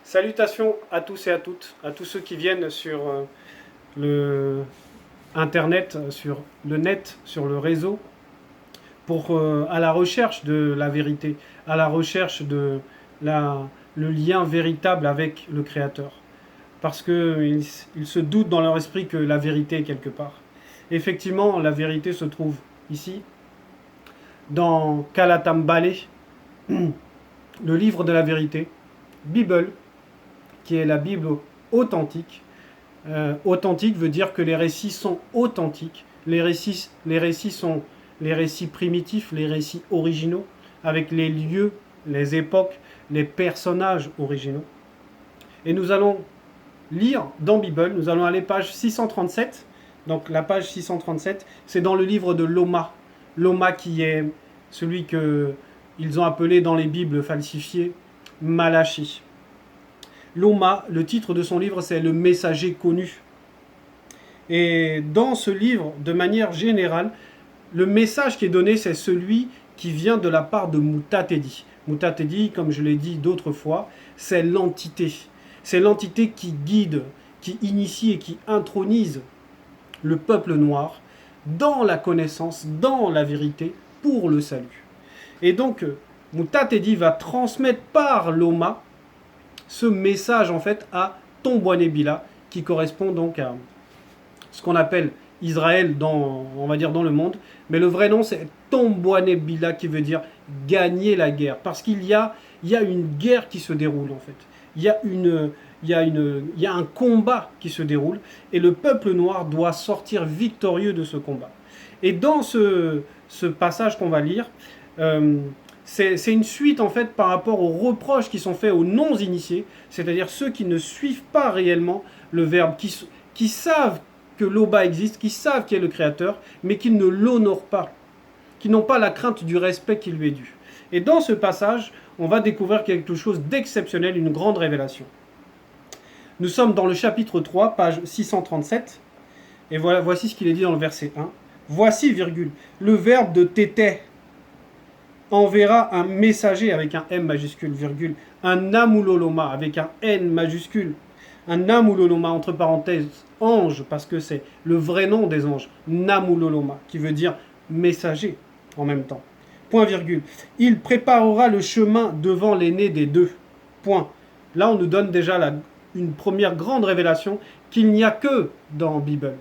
Salutations à tous et à toutes, à tous ceux qui viennent sur le internet, sur le net, sur le réseau, à la recherche de la vérité, à la recherche de le lien véritable avec le Créateur. Parce qu'ils se doutent dans leur esprit que la vérité est quelque part. Effectivement, la vérité se trouve ici, dans Kalatambale, le livre de la vérité, Bible, qui est la Bible authentique. Authentique veut dire que les récits sont authentiques. Les récits sont les récits primitifs, les récits originaux, avec les lieux, les époques, les personnages originaux. Et nous allons lire dans Bible, nous allons aller page 637. Donc la page 637, c'est dans le livre de Loma. Loma qui est celui qu'ils ont appelé dans les Bibles falsifiées Malachi. Loma, le titre de son livre, c'est Le Messager connu. Et dans ce livre, de manière générale, le message qui est donné, c'est celui qui vient de la part de Mutatedi. Mutatedi, comme je l'ai dit d'autres fois, c'est l'entité. C'est l'entité qui guide, qui initie et qui intronise le peuple noir dans la connaissance, dans la vérité, pour le salut. Et donc, Mutatedi va transmettre par Loma ce message en fait à Tombouanébila, qui correspond donc à ce qu'on appelle Israël on va dire dans le monde, mais le vrai nom c'est Tombouanébila, qui veut dire gagner la guerre, parce qu'il y a une guerre qui se déroule en fait. Il y a un combat qui se déroule et le peuple noir doit sortir victorieux de ce combat. Et dans ce passage qu'on va lire, c'est une suite en fait par rapport aux reproches qui sont faits aux non-initiés, c'est-à-dire ceux qui ne suivent pas réellement le Verbe, qui savent que l'Oba existe, qui savent qu'il est le Créateur, mais qui ne l'honorent pas, qui n'ont pas la crainte du respect qui lui est dû. Et dans ce passage, on va découvrir quelque chose d'exceptionnel, une grande révélation. Nous sommes dans le chapitre 3, page 637, et voici ce qu'il est dit dans le verset 1. Voici, virgule, le verbe de tété enverra un messager avec un M majuscule, virgule, un amuloloma avec un N majuscule, un amuloloma entre parenthèses, ange, parce que c'est le vrai nom des anges, namuloloma, qui veut dire messager en même temps. Point virgule. Il préparera le chemin devant l'aîné des deux. Point. Là, on nous donne déjà une première grande révélation qu'il n'y a que dans Bible.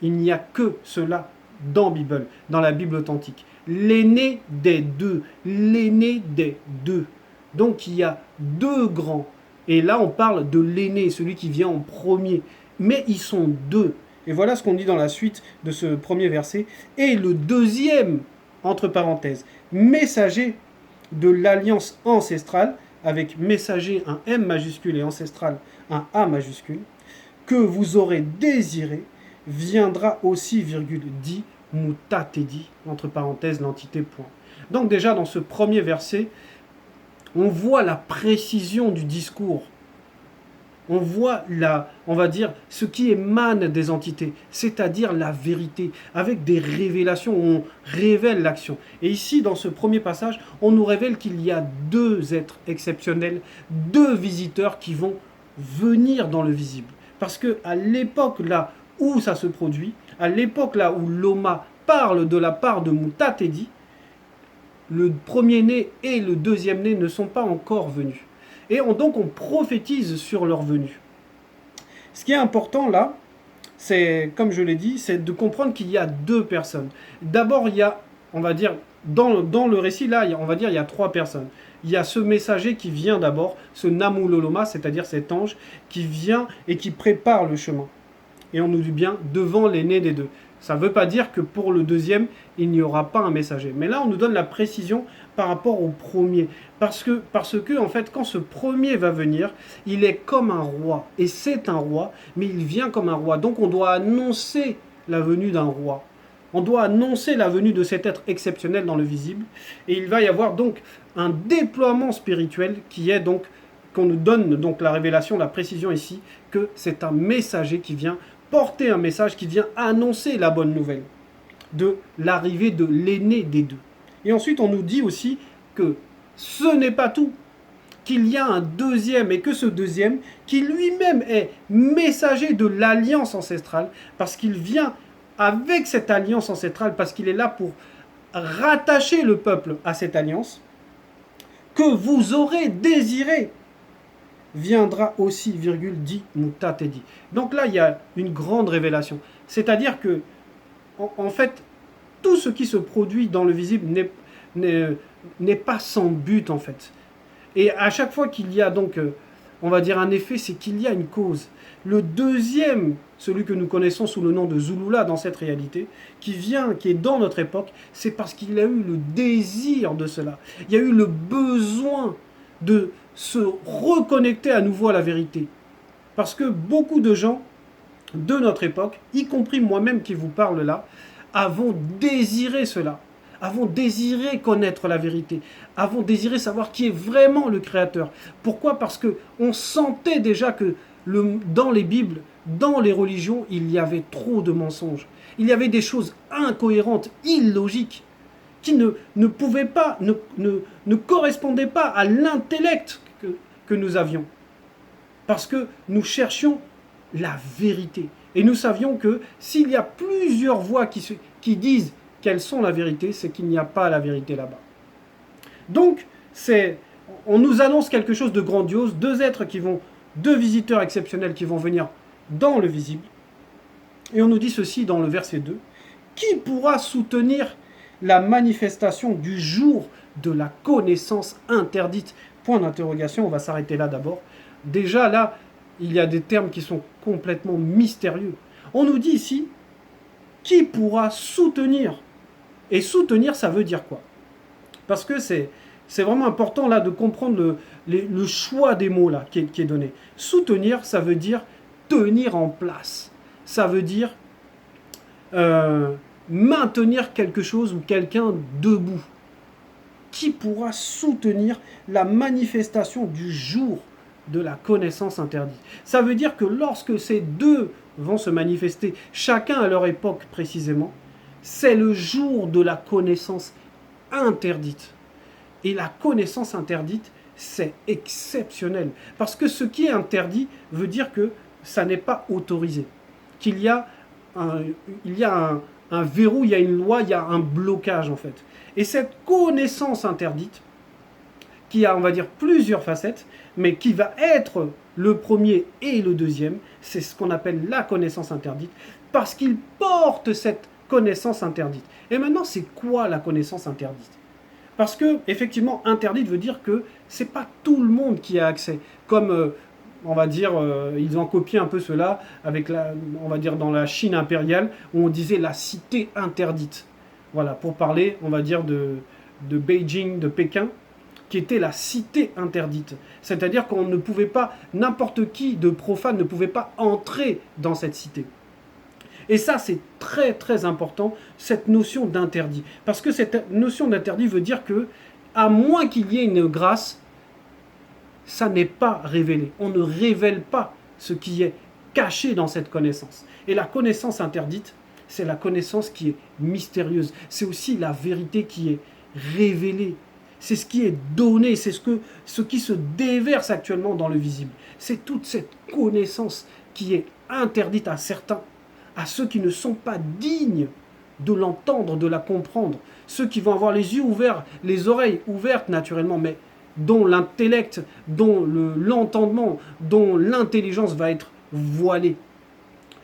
Il n'y a que cela dans Bible, dans la Bible authentique. L'aîné des deux. L'aîné des deux. Donc il y a deux grands. Et là, on parle de l'aîné, celui qui vient en premier. Mais ils sont deux. Et voilà ce qu'on dit dans la suite de ce premier verset. Et le deuxième, entre parenthèses, messager de l'alliance ancestrale, avec messager un M majuscule et ancestral un A majuscule, que vous aurez désiré, viendra aussi, virgule, dit Mutatedi, entre parenthèses, l'entité point. Donc déjà, dans ce premier verset, on voit la précision du discours. On voit on va dire, ce qui émane des entités, c'est-à-dire la vérité, avec des révélations où on révèle l'action. Et ici, dans ce premier passage, on nous révèle qu'il y a deux êtres exceptionnels, deux visiteurs qui vont venir dans le visible. Parce que à l'époque là où ça se produit, à l'époque là où Loma parle de la part de Mutatedi, le premier-né et le deuxième-né ne sont pas encore venus. Et donc on prophétise sur leur venue. Ce qui est important là, c'est, comme je l'ai dit, c'est de comprendre qu'il y a deux personnes. D'abord, il y a, on va dire, dans le récit là, on va dire, il y a trois personnes. Il y a ce messager qui vient d'abord, ce Namuloloma, c'est-à-dire cet ange, qui vient et qui prépare le chemin. Et on nous dit bien devant l'aîné des deux. Ça ne veut pas dire que pour le deuxième, il n'y aura pas un messager. Mais là, on nous donne la précision par rapport au premier. Parce que en fait, quand ce premier va venir, il est comme un roi. Et c'est un roi, mais il vient comme un roi. Donc on doit annoncer la venue d'un roi. On doit annoncer la venue de cet être exceptionnel dans le visible. Et il va y avoir donc un déploiement spirituel qui est donc, qu'on nous donne donc la révélation, la précision ici, que c'est un messager qui vient porter un message, qui vient annoncer la bonne nouvelle de l'arrivée de l'aîné des deux. Et ensuite, on nous dit aussi que ce n'est pas tout. qu'il y a un deuxième et que ce deuxième, qui lui-même est messager de l'alliance ancestrale, parce qu'il vient avec cette alliance ancestrale, parce qu'il est là pour rattacher le peuple à cette alliance, que vous aurez désiré, viendra aussi, virgule, dit Mutatedi. Donc là, il y a une grande révélation. C'est-à-dire que, en fait, tout ce qui se produit dans le visible n'est pas sans but, en fait. Et à chaque fois qu'il y a donc, on va dire un effet, c'est qu'il y a une cause. Le deuxième, celui que nous connaissons sous le nom de Zulula dans cette réalité, qui est dans notre époque, c'est parce qu'il a eu le désir de cela. Il y a eu le besoin de se reconnecter à nouveau à la vérité. Parce que beaucoup de gens de notre époque, y compris moi-même qui vous parle là, avons désiré cela, avons désiré connaître la vérité, avons désiré savoir qui est vraiment le Créateur. Pourquoi ? Parce qu'on sentait déjà que dans les Bibles, dans les religions, il y avait trop de mensonges. Il y avait des choses incohérentes, illogiques, qui ne pouvaient pas, ne correspondaient pas à l'intellect que nous avions. Parce que nous cherchions la vérité. Et nous savions que s'il y a plusieurs voix qui disent qu'elles sont la vérité, c'est qu'il n'y a pas la vérité là-bas. Donc, on nous annonce quelque chose de grandiose, deux visiteurs exceptionnels qui vont venir dans le visible. Et on nous dit ceci dans le verset 2. Qui pourra soutenir la manifestation du jour de la connaissance interdite ? Point d'interrogation, on va s'arrêter là d'abord. Déjà là, il y a des termes qui sont complètement mystérieux. On nous dit ici, qui pourra soutenir ? Et soutenir, ça veut dire quoi ? Parce que c'est vraiment important là de comprendre le choix des mots là qui est donné. Soutenir, ça veut dire tenir en place. Ça veut dire maintenir quelque chose ou quelqu'un debout. Qui pourra soutenir la manifestation du jour de la connaissance interdite ? Ça veut dire que lorsque ces deux vont se manifester, chacun à leur époque précisément, c'est le jour de la connaissance interdite. Et la connaissance interdite, c'est exceptionnel. Parce que ce qui est interdit veut dire que ça n'est pas autorisé. Qu'il y a un verrou, il y a une loi, il y a un blocage en fait. Et cette connaissance interdite, qui a, on va dire, plusieurs facettes, mais qui va être le premier et le deuxième, c'est ce qu'on appelle la connaissance interdite, parce qu'il porte cette connaissance interdite. Et maintenant, c'est quoi la connaissance interdite ? Parce que, effectivement, interdite veut dire que c'est pas tout le monde qui a accès. Comme, on va dire, ils ont copié un peu cela avec on va dire, dans la Chine impériale, où on disait la cité interdite. Voilà, pour parler, on va dire, de Beijing, de Pékin, qui était la cité interdite. C'est-à-dire qu'on ne pouvait pas, n'importe qui de profane ne pouvait pas entrer dans cette cité. Et ça, c'est très très important, cette notion d'interdit. Parce que cette notion d'interdit veut dire que, à moins qu'il y ait une grâce, ça n'est pas révélé. On ne révèle pas ce qui est caché dans cette connaissance. Et la connaissance interdite, c'est la connaissance qui est mystérieuse. C'est aussi la vérité qui est révélée. C'est ce qui est donné, c'est ce qui se déverse actuellement dans le visible. C'est toute cette connaissance qui est interdite à certains, à ceux qui ne sont pas dignes de l'entendre, de la comprendre, ceux qui vont avoir les yeux ouverts, les oreilles ouvertes naturellement, mais dont l'intellect, dont l'entendement, dont l'intelligence va être voilée.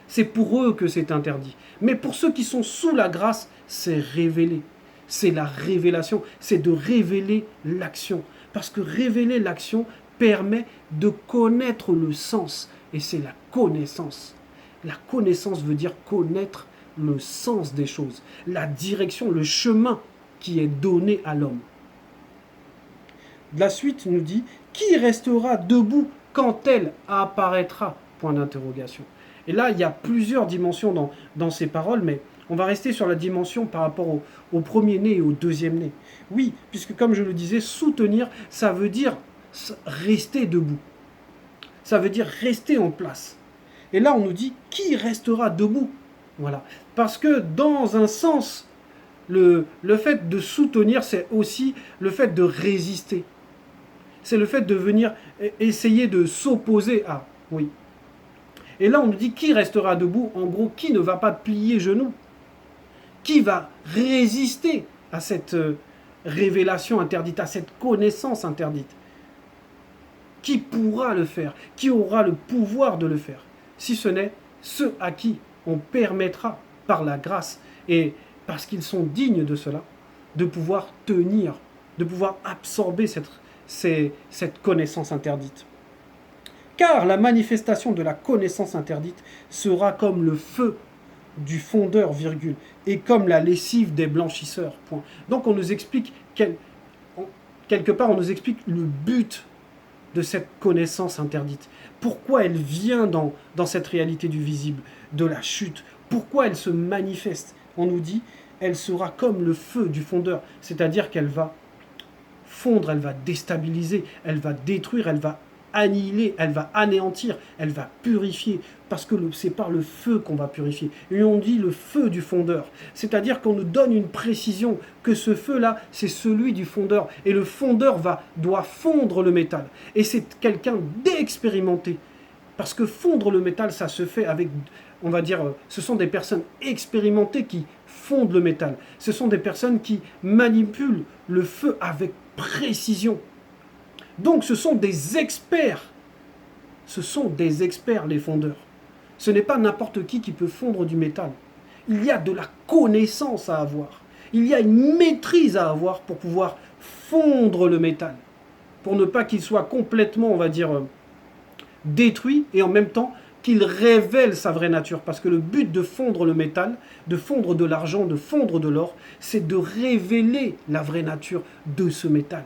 C'est pour eux que c'est interdit. Mais pour ceux qui sont sous la grâce, c'est révélé. C'est la révélation, c'est de révéler l'action. Parce que révéler l'action permet de connaître le sens. Et c'est la connaissance. La connaissance veut dire connaître le sens des choses, la direction, le chemin qui est donné à l'homme. La suite nous dit, qui restera debout quand elle apparaîtra ? Point d'interrogation. Et là, il y a plusieurs dimensions dans ces paroles, mais on va rester sur la dimension par rapport au premier-né et au deuxième-né. Oui, puisque comme je le disais, soutenir, ça veut dire rester debout. Ça veut dire rester en place. Et là, on nous dit, qui restera debout ? Voilà. Parce que dans un sens, le fait de soutenir, c'est aussi le fait de résister. C'est le fait de venir essayer de s'opposer à. Oui. Et là, on nous dit qui restera debout. En gros, qui ne va pas plier genou? Qui va résister à cette révélation interdite, à cette connaissance interdite? Qui pourra le faire? Qui aura le pouvoir de le faire? Si ce n'est ceux à qui on permettra, par la grâce, et parce qu'ils sont dignes de cela, de pouvoir tenir, de pouvoir absorber cette connaissance interdite. Car la manifestation de la connaissance interdite sera comme le feu du fondeur, virgule, et comme la lessive des blanchisseurs, point. Donc on nous explique, quelque part, on nous explique le but de cette connaissance interdite. Pourquoi elle vient dans cette réalité du visible, de la chute? Pourquoi elle se manifeste? On nous dit, elle sera comme le feu du fondeur, c'est-à-dire qu'elle va fondre, elle va déstabiliser, elle va détruire, elle va annihiler, elle va anéantir, elle va purifier, parce que c'est par le feu qu'on va purifier. Et on dit le feu du fondeur, c'est-à-dire qu'on nous donne une précision que ce feu-là, c'est celui du fondeur, et le fondeur doit fondre le métal. Et c'est quelqu'un d'expérimenté, parce que fondre le métal, ça se fait avec, on va dire, ce sont des personnes expérimentées qui fondent le métal. Ce sont des personnes qui manipulent le feu avec précision. Donc ce sont des experts. Ce sont des experts, les fondeurs. Ce n'est pas n'importe qui peut fondre du métal. Il y a de la connaissance à avoir. Il y a une maîtrise à avoir pour pouvoir fondre le métal. Pour ne pas qu'il soit complètement, on va dire, détruit et en même temps qu'il révèle sa vraie nature. Parce que le but de fondre le métal, de fondre de l'argent, de fondre de l'or, c'est de révéler la vraie nature de ce métal.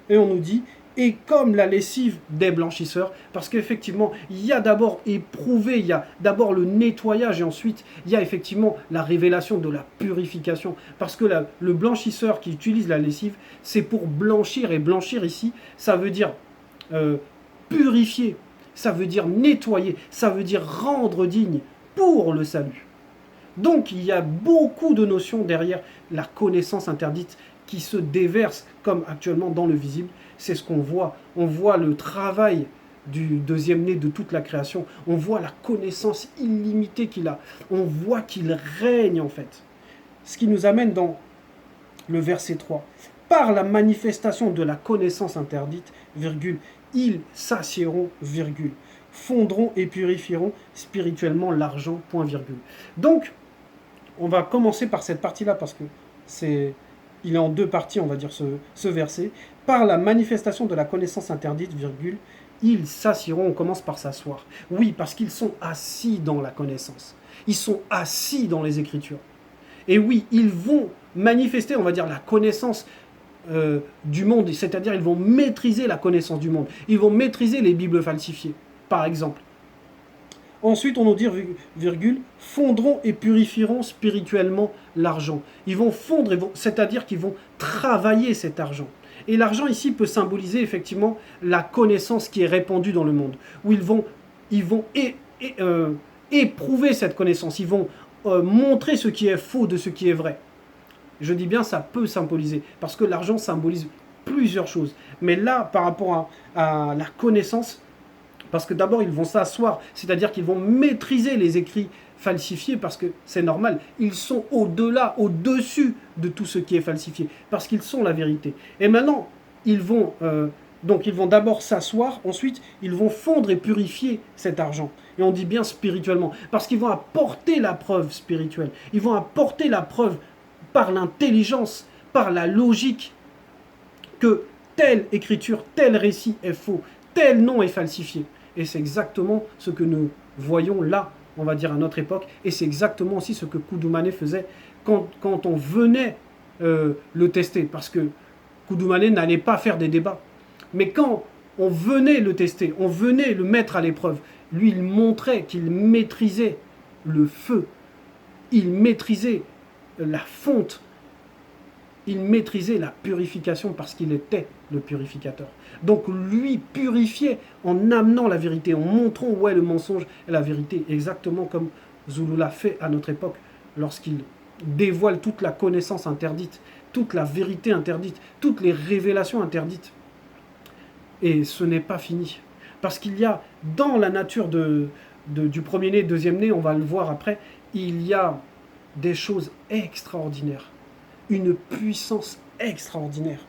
Et on nous dit, et comme la lessive des blanchisseurs, parce qu'effectivement, il y a d'abord éprouvé, il y a d'abord le nettoyage, et ensuite, il y a effectivement la révélation de la purification. Parce que le blanchisseur qui utilise la lessive, c'est pour blanchir, et blanchir ici, ça veut dire purifier, ça veut dire nettoyer, ça veut dire rendre digne pour le salut. Donc, il y a beaucoup de notions derrière la connaissance interdite qui se déverse comme actuellement dans le visible. C'est ce qu'on voit. On voit le travail du deuxième-né de toute la création. On voit la connaissance illimitée qu'il a. On voit qu'il règne en fait. Ce qui nous amène dans le verset 3. Par la manifestation de la connaissance interdite, virgule, ils s'assiéront, virgule, fondront et purifieront spirituellement l'argent, point virgule. Donc, on va commencer par cette partie-là parce que il est en deux parties, on va dire, ce verset. Par la manifestation de la connaissance interdite, virgule, ils s'assieront, on commence par s'asseoir. Oui, parce qu'ils sont assis dans la connaissance. Ils sont assis dans les Écritures. Et oui, ils vont manifester, on va dire, la connaissance du monde, c'est-à-dire ils vont maîtriser la connaissance du monde. Ils vont maîtriser les Bibles falsifiées, par exemple. Ensuite, on nous dit, virgule, fondront et purifieront spirituellement l'argent. Ils vont fondre, c'est-à-dire qu'ils vont travailler cet argent. Et l'argent ici peut symboliser effectivement la connaissance qui est répandue dans le monde, où ils vont éprouver cette connaissance, ils vont montrer ce qui est faux de ce qui est vrai. Je dis bien ça peut symboliser, parce que l'argent symbolise plusieurs choses. Mais là, par rapport à la connaissance, parce que d'abord, ils vont s'asseoir, c'est-à-dire qu'ils vont maîtriser les écrits falsifiés, parce que c'est normal, ils sont au-delà, au-dessus de tout ce qui est falsifié, parce qu'ils sont la vérité. Et maintenant, ils vont d'abord s'asseoir, ensuite, ils vont fondre et purifier cet argent. Et on dit bien spirituellement, parce qu'ils vont apporter la preuve spirituelle, ils vont apporter la preuve par l'intelligence, par la logique, que telle écriture, tel récit est faux, tel nom est falsifié. Et c'est exactement ce que nous voyons là, on va dire à notre époque, et c'est exactement aussi ce que Koudoumane faisait quand on venait le tester, parce que Koudoumane n'allait pas faire des débats. Mais quand on venait le tester, on venait le mettre à l'épreuve, lui il montrait qu'il maîtrisait le feu, il maîtrisait la fonte, il maîtrisait la purification parce qu'il était le purificateur. Donc lui purifiait en amenant la vérité, en montrant où est le mensonge et la vérité, exactement comme Zulula fait à notre époque lorsqu'il dévoile toute la connaissance interdite, toute la vérité interdite, toutes les révélations interdites. Et ce n'est pas fini. Parce qu'il y a, dans la nature du premier-né, deuxième-né, on va le voir après, il y a des choses extraordinaires. Une puissance extraordinaire.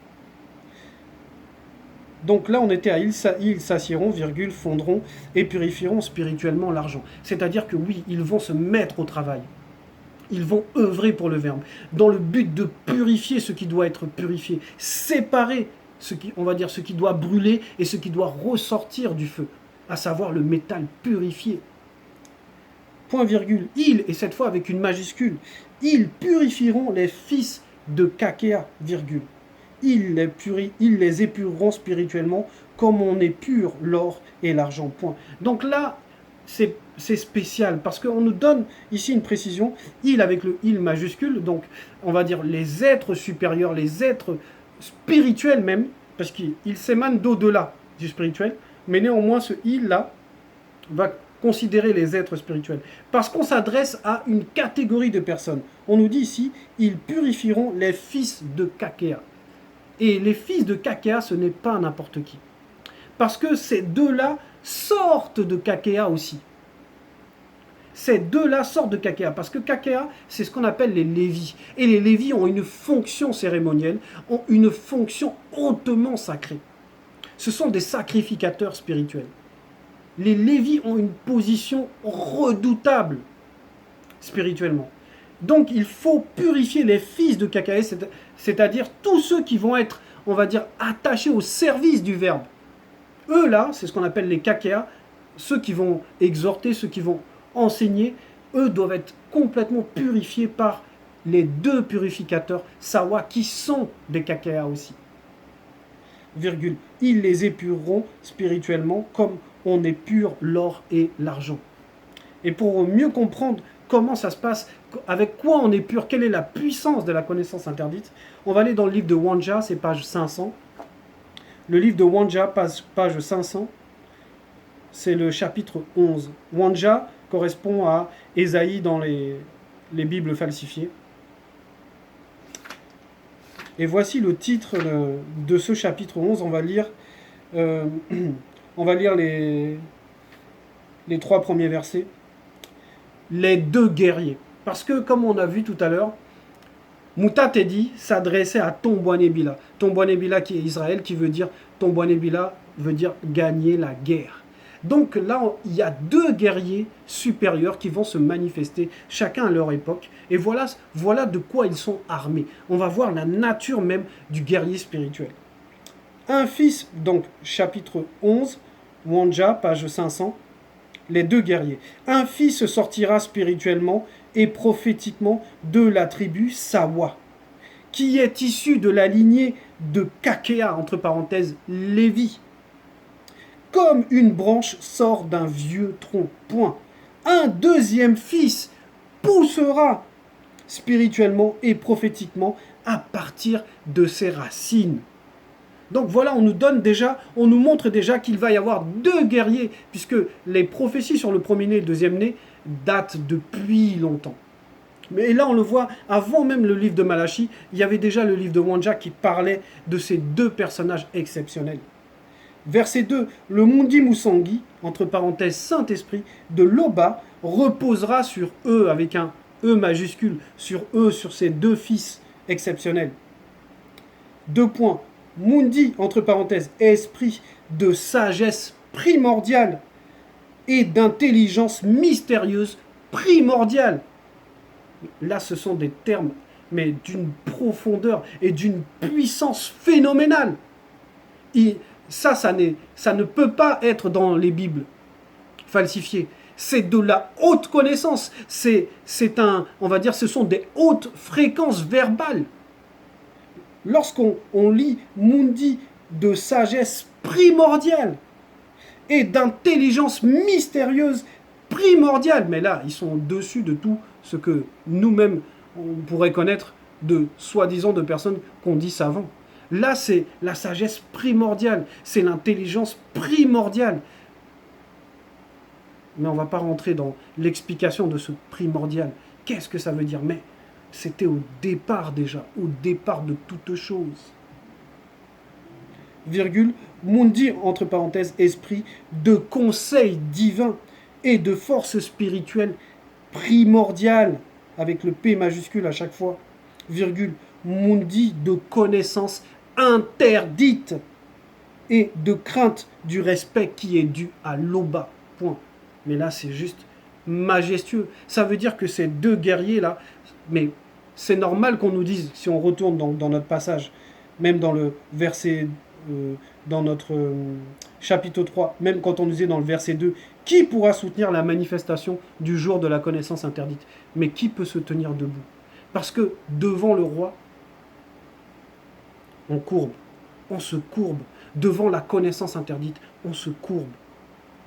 Donc là, on était à ils s'assieront, virgule, fondront et purifieront spirituellement l'argent. C'est-à-dire que oui, ils vont se mettre au travail. Ils vont œuvrer pour le Verbe, dans le but de purifier ce qui doit être purifié, séparer on va dire ce qui doit brûler et ce qui doit ressortir du feu, à savoir le métal purifié. Point virgule, ils, et cette fois avec une majuscule, ils purifieront les fils de Kakea, virgule. Ils les épureront spirituellement comme on épure l'or et l'argent. Point. Donc là, c'est spécial parce qu'on nous donne ici une précision. Il avec le il majuscule, donc on va dire les êtres supérieurs, les êtres spirituels même, parce qu'il s'émane d'au-delà du spirituel, mais néanmoins ce il-là va considérer les êtres spirituels. Parce qu'on s'adresse à une catégorie de personnes. On nous dit ici, ils purifieront les fils de Kakea. Et les fils de Kakea, ce n'est pas n'importe qui. Parce que ces deux-là sortent de Kakea aussi. Ces deux-là sortent de Kakea. Parce que Kakea, c'est ce qu'on appelle les Lévis. Et les Lévis ont une fonction cérémonielle, ont une fonction hautement sacrée. Ce sont des sacrificateurs spirituels. Les Lévis ont une position redoutable spirituellement. Donc il faut purifier les fils de Kakea, c'est-à-dire tous ceux qui vont être, on va dire, attachés au service du Verbe. Eux là, c'est ce qu'on appelle les Kakea, ceux qui vont exhorter, ceux qui vont enseigner, eux doivent être complètement purifiés par les deux purificateurs Sawa qui sont des Kakea aussi. Virgule. Ils les épureront spirituellement comme on épure l'or et l'argent. Et pour mieux comprendre comment ça se passe, avec quoi on épure, quelle est la puissance de la connaissance interdite, on va aller dans le livre de Wanja, c'est page 500. Le livre de Wanja, page 500, c'est le chapitre 11. Wanja correspond à Ésaïe dans les Bibles falsifiées. Et voici le titre de ce chapitre 11. On va lire les 3 premiers versets. Les deux guerriers. Parce que, comme on a vu tout à l'heure, Mutatedi s'adressait à Tombouanébila. Tombouanébila qui est Israël, qui veut dire, Tombouanébila veut dire gagner la guerre. Donc là, il y a deux guerriers supérieurs qui vont se manifester, chacun à leur époque. Et voilà de quoi ils sont armés. On va voir la nature même du guerrier spirituel. Un fils, donc chapitre 11, Wanja, page 500, les deux guerriers. Un fils sortira spirituellement et prophétiquement de la tribu Sawa, qui est issu de la lignée de Kakea, entre parenthèses, Lévi. Comme une branche sort d'un vieux tronc. Point. Un deuxième fils poussera spirituellement et prophétiquement à partir de ses racines. Donc voilà, on nous montre déjà qu'il va y avoir deux guerriers, puisque les prophéties sur le premier-né et le deuxième-né datent depuis longtemps. Mais là, on le voit, avant même le livre de Malachi, il y avait déjà le livre de Wanja qui parlait de ces deux personnages exceptionnels. Verset 2, le Mundi Musangi, entre parenthèses Saint-Esprit, de Loba, reposera sur eux, avec un E majuscule, sur eux, sur ces deux fils exceptionnels. 2 points. Mundi, entre parenthèses, esprit de sagesse primordiale et d'intelligence mystérieuse primordiale. Là, ce sont des termes, mais d'une profondeur et d'une puissance phénoménale. Ça ne peut pas être dans les Bibles falsifiées. C'est de la haute connaissance. On va dire, ce sont des hautes fréquences verbales. Lorsqu'on lit Mundi de sagesse primordiale et d'intelligence mystérieuse primordiale, mais là, ils sont au-dessus de tout ce que nous-mêmes, on pourrait connaître de soi-disant de personnes qu'on dit savants. Là, c'est la sagesse primordiale, c'est l'intelligence primordiale. Mais on ne va pas rentrer dans l'explication de ce primordial. Qu'est-ce que ça veut dire? Mais c'était au départ déjà, au départ de toute chose. Virgule, Mundi, entre parenthèses, esprit, de conseil divin et de force spirituelle primordiale, avec le P majuscule à chaque fois, virgule, Mundi de connaissance interdite et de crainte du respect qui est dû à l'Oba. Point. Mais là, c'est juste majestueux. Ça veut dire que ces deux guerriers-là, mais c'est normal qu'on nous dise, si on retourne dans notre passage, même dans le verset, dans notre chapitre 3, même quand on nous dit dans le verset 2, qui pourra soutenir la manifestation du jour de la connaissance interdite? Mais qui peut se tenir debout? Parce que devant le roi, on courbe, on se courbe. Devant la connaissance interdite, on se courbe.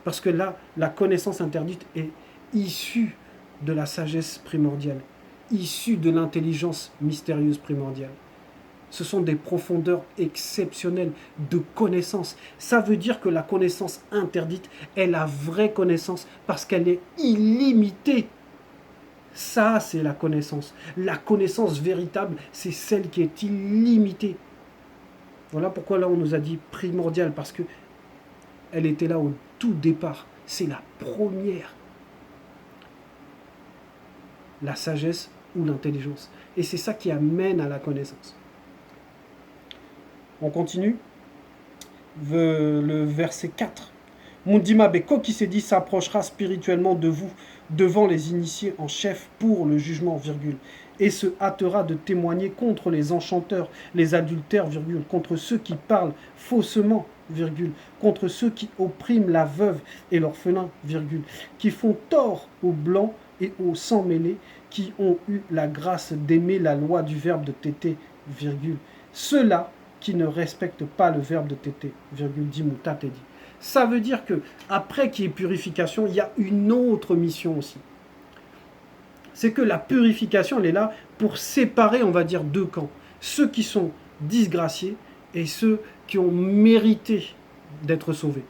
Parce que là, la connaissance interdite est issue de la sagesse primordiale, issue de l'intelligence mystérieuse primordiale. Ce sont des profondeurs exceptionnelles de connaissance. Ça veut dire que la connaissance interdite est la vraie connaissance parce qu'elle est illimitée. Ça, c'est la connaissance. La connaissance véritable, c'est celle qui est illimitée. Voilà pourquoi là on nous a dit primordiale, parce que elle était là au tout départ. C'est la première. La sagesse ou l'intelligence. Et c'est ça qui amène à la connaissance. On continue. Le verset 4. Mundima Beko qui s'est dit s'approchera spirituellement de vous devant les initiés en chef pour le jugement, virgule, et se hâtera de témoigner contre les enchanteurs, les adultères, virgule, contre ceux qui parlent faussement, virgule, contre ceux qui oppriment la veuve et l'orphelin, virgule, qui font tort aux blancs et aux sans mêlés, qui ont eu la grâce d'aimer la loi du verbe de tété, virgule, ceux-là qui ne respectent pas le verbe de tété, virgule, dit Moutat et dit. Ça veut dire que après qu'il y ait purification, il y a une autre mission aussi. C'est que la purification, elle est là pour séparer, on va dire, deux camps. Ceux qui sont disgraciés et ceux qui ont mérité d'être sauvés.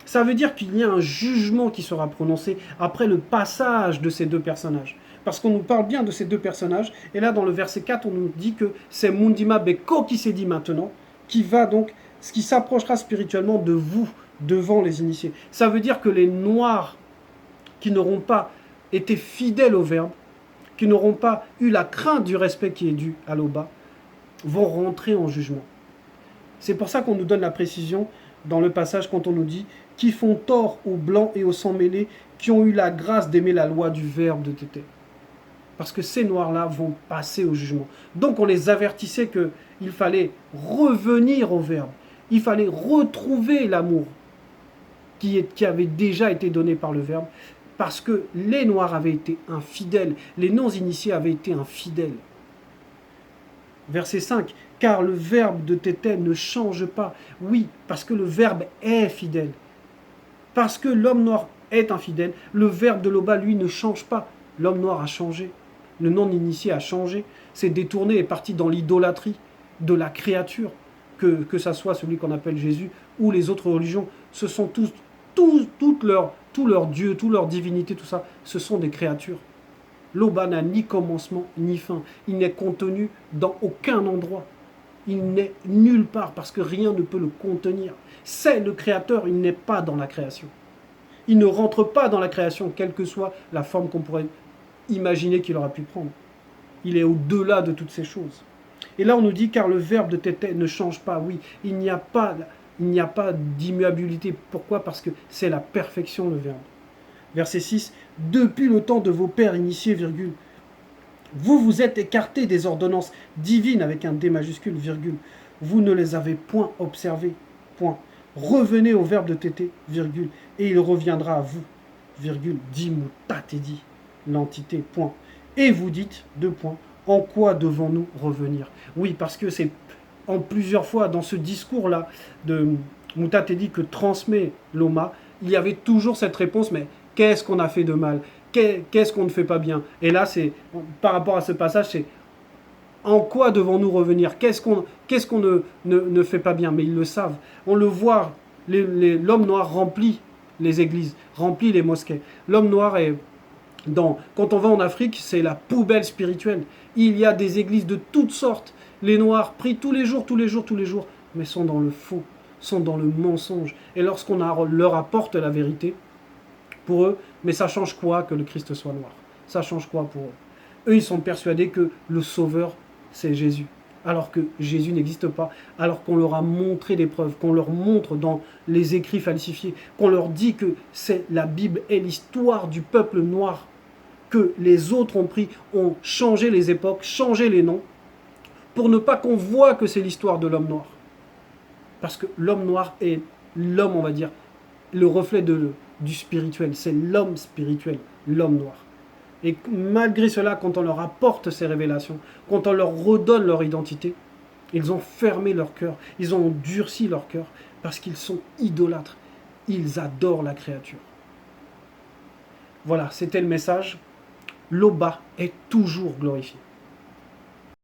Ça veut dire qu'il y a un jugement qui sera prononcé après le passage de ces deux personnages. Parce qu'on nous parle bien de ces deux personnages. Et là, dans le verset 4, on nous dit que c'est Mundima Beko qui s'est dit maintenant, qui va donc, ce qui s'approchera spirituellement de vous, devant les initiés. Ça veut dire que les noirs qui n'auront pas été fidèles au verbe, qui n'auront pas eu la crainte du respect qui est dû à l'Oba, vont rentrer en jugement. C'est pour ça qu'on nous donne la précision dans le passage quand on nous dit « qui font tort aux blancs et aux sans mêlés, qui ont eu la grâce d'aimer la loi du verbe de tété ». Parce que ces noirs-là vont passer au jugement. Donc on les avertissait qu'il fallait revenir au verbe. Il fallait retrouver l'amour qui avait déjà été donné par le verbe. Parce que les noirs avaient été infidèles. Les non-initiés avaient été infidèles. Verset 5. Car le verbe de tété ne change pas. Oui, parce que le verbe est fidèle. Parce que l'homme noir est infidèle, le verbe de l'Oba, lui, ne change pas. L'homme noir a changé. Le non-initié a changé, s'est détourné, est parti dans l'idolâtrie de la créature, que ça soit celui qu'on appelle Jésus ou les autres religions. Ce sont tous leurs dieux, toutes leurs divinités, tout ça, ce sont des créatures. L'Oba n'a ni commencement ni fin. Il n'est contenu dans aucun endroit. Il n'est nulle part parce que rien ne peut le contenir. C'est le créateur, il n'est pas dans la création. Il ne rentre pas dans la création, quelle que soit la forme qu'on pourrait imaginer qu'il aura pu prendre. Il est au-delà de toutes ces choses. Et là, on nous dit, car le verbe de tété ne change pas. Oui, il n'y a pas d'immuabilité. Pourquoi? Parce que c'est la perfection, le verbe. Verset 6. Depuis le temps de vos pères initiés, virgule, vous vous êtes écartés des ordonnances divines avec un D majuscule, virgule. Vous ne les avez point observées. Point. Revenez au verbe de tété, virgule, et il reviendra à vous, virgule, dit Moutat et dit. L'entité, point. Et vous dites, deux points, en quoi devons-nous revenir? Oui, parce que c'est en plusieurs fois dans ce discours-là de Moutat et dit que transmet l'Oma, il y avait toujours cette réponse, mais qu'est-ce qu'on a fait de mal? Qu'est-ce qu'on ne fait pas bien? Et là, c'est par rapport à ce passage, c'est en quoi devons-nous revenir? Qu'est-ce qu'on ne fait pas bien? Mais ils le savent. On le voit, l'homme noir remplit les églises, remplit les mosquées. L'homme noir est... Quand on va en Afrique, c'est la poubelle spirituelle. Il y a des églises de toutes sortes. Les noirs prient tous les jours, mais sont dans le faux, sont dans le mensonge. Et lorsqu'on leur apporte la vérité, pour eux, mais ça change quoi que le Christ soit noir? Ça change quoi pour eux? Eux, ils sont persuadés que le Sauveur, c'est Jésus. Alors que Jésus n'existe pas. Alors qu'on leur a montré des preuves, qu'on leur montre dans les écrits falsifiés, qu'on leur dit que la Bible est l'histoire du peuple noir, que les autres ont changé les époques, changé les noms, pour ne pas qu'on voit que c'est l'histoire de l'homme noir. Parce que l'homme noir est l'homme, on va dire, le reflet du spirituel. C'est l'homme spirituel, l'homme noir. Et malgré cela, quand on leur apporte ces révélations, quand on leur redonne leur identité, ils ont fermé leur cœur, ils ont durci leur cœur, parce qu'ils sont idolâtres. Ils adorent la créature. Voilà, c'était le message. L'Oba est toujours glorifié.